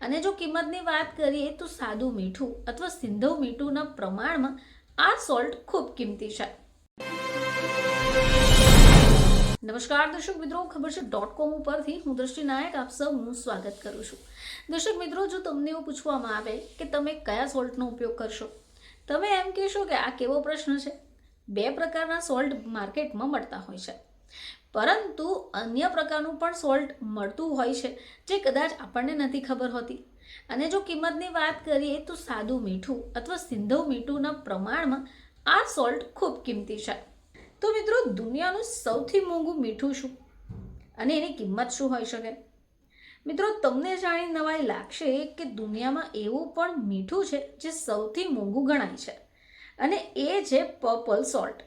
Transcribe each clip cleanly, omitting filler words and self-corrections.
અને જો કિંમતની વાત કરીએ તો સાદું મીઠું અથવા સિંધવ મીઠુંના પ્રમાણમાં આ સોલ્ટ ખૂબ કિંમતી છે. નમસ્કાર દર્શક મિત્રો, ખબર છે .com ઉપરથી હું દ્રષ્ટિ નાયક આપ સૌનું સ્વાગત કરું છું. દર્શક મિત્રો, જો તમને એવું પૂછવામાં આવે કે તમે કયા સોલ્ટનો ઉપયોગ કરશો, તમે એમ કહેશો કે આ કેવો પ્રશ્ન છે. બે પ્રકારના સોલ્ટ માર્કેટમાં મળતા હોય છે, પરંતુ અન્ય પ્રકારનું પણ સોલ્ટ મળતું હોય છે જે કદાચ આપણને નથી ખબર હોતી. અને જો કિંમતની વાત કરીએ તો સાદું મીઠું અથવા સિંધવ મીઠુંના પ્રમાણમાં આ સોલ્ટ ખૂબ કિંમતી છે. તો મિત્રો, દુનિયાનું સૌથી મોંઘું મીઠું શું અને એની કિંમત શું હોઈ શકે? મિત્રો, તમને જાણી નવાઈ લાગશે કે દુનિયામાં એવું પણ મીઠું છે જે સૌથી મોંઘું ગણાય છે, અને એ છે પર્પલ સોલ્ટ.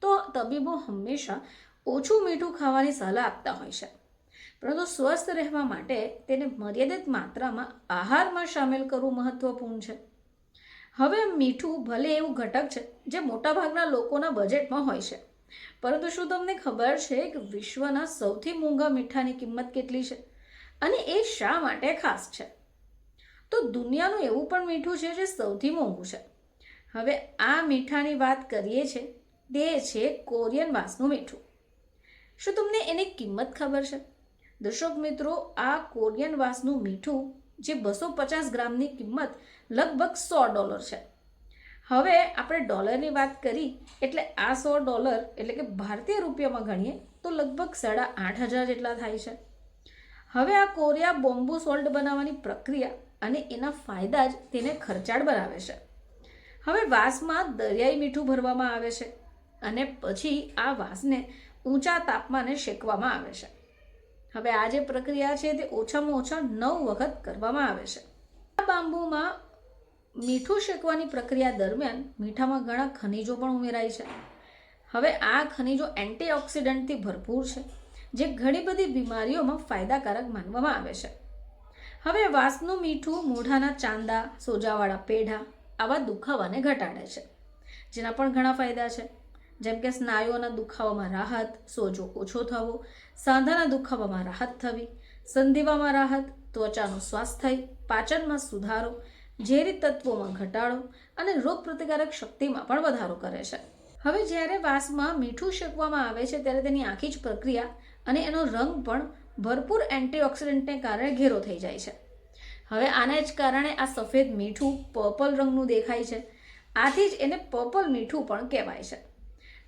તો તબીબો હંમેશા ઓછું મીઠું ખાવાની સલાહ આપતા હોય છે, પરંતુ સ્વસ્થ રહેવા માટે તેને મર્યાદિત માત્રામાં આહારમાં સામેલ કરવું મહત્વપૂર્ણ છે. હવે મીઠું ભલે એવું ઘટક છે જે મોટાભાગના લોકોના બજેટમાં હોય છે, પરંતુ શું તમને ખબર છે કે વિશ્વના સૌથી મોંઘા મીઠાની કિંમત કેટલી છે અને એ શા માટે ખાસ છે? તો દુનિયાનું એવું પણ મીઠું છે જે સૌથી મોંઘું છે. હવે આ મીઠાની વાત કરીએ છીએ, તે છે કોરિયન વાંસનું મીઠું. શું તમને એની કિંમત ખબર છે? દર્શક મિત્રો, આ કોરિયન વાંસનું મીઠું જે 250 ગ્રામની કિંમત લગભગ $100 છે. હવે આપણે ડોલરની વાત કરી એટલે આ $100 એટલે કે ભારતીય રૂપિયામાં ગણીએ તો લગભગ 8,500 જેટલા થાય છે. હવે આ કોરિયા બોમ્બુ સોલ્ટ બનાવવાની પ્રક્રિયા અને એના ફાયદા જ તેને ખર્ચાળ બનાવે છે. હવે વાંસમાં દરિયાઈ મીઠું ભરવામાં આવે છે અને પછી આ વાંસને ઊંચા તાપમાને શેકવામાં આવે છે. હવે આ જે પ્રક્રિયા છે તે ઓછામાં ઓછા 9 વખત કરવામાં આવે છે. આ બાંબુમાં મીઠું શેકવાની પ્રક્રિયા દરમિયાન મીઠામાં ઘણા ખનિજો પણ ઉમેરાય છે. હવે આ ખનિજો એન્ટીઓક્સિડન્ટથી ભરપૂર છે, જે ઘણી બધી બીમારીઓમાં ફાયદાકારક માનવામાં આવે છે. હવે વાંસનું મીઠું મોઢાના ચાંદા, સોજાવાળા પેઢા આવા દુખાવાને ઘટાડે છે, જેના પણ ઘણા ફાયદા છે, જેમ કે સ્નાયુઓના દુખાવામાં રાહત, સોજો ઓછો થવો, સાંધાના દુખાવામાં રાહત થવી, સંધિવામાં રાહત, ત્વચાનું સ્વાસ્થ્ય, પાચનમાં સુધારો, ઝેરી તત્વોમાં ઘટાડો અને રોગપ્રતિકારક શક્તિમાં પણ વધારો કરે છે. હવે જ્યારે વાંસમાં મીઠું શેકવામાં આવે છે ત્યારે તેની આખી જ પ્રક્રિયા અને એનો રંગ પણ ભરપૂર એન્ટીઓક્સિડન્ટને કારણે ઘેરો થઈ જાય છે. હવે આના જ કારણે આ સફેદ મીઠું પર્પલ રંગનું દેખાય છે. આથી જ એને પર્પલ મીઠું પણ કહેવાય છે.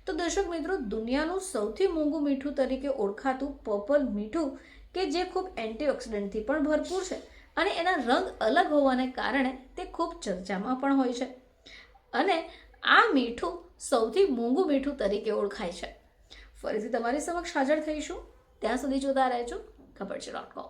તો દર્શક મિત્રો, દુનિયાનું સૌથી મોંઘું મીઠું તરીકે ઓળખાતું પર્પલ મીઠું કે જે ખૂબ એન્ટીઓક્સિડન્ટથી પણ ભરપૂર છે અને એના રંગ અલગ હોવાને કારણે તે ખૂબ ચર્ચામાં પણ હોય છે, અને આ મીઠું સૌથી મોંઘું મીઠું તરીકે ઓળખાય છે. ફરીથી તમારી સમક્ષ હાજર થઈશું. ત્યાં સુધી જોતા રહેજો ખબર છે .com.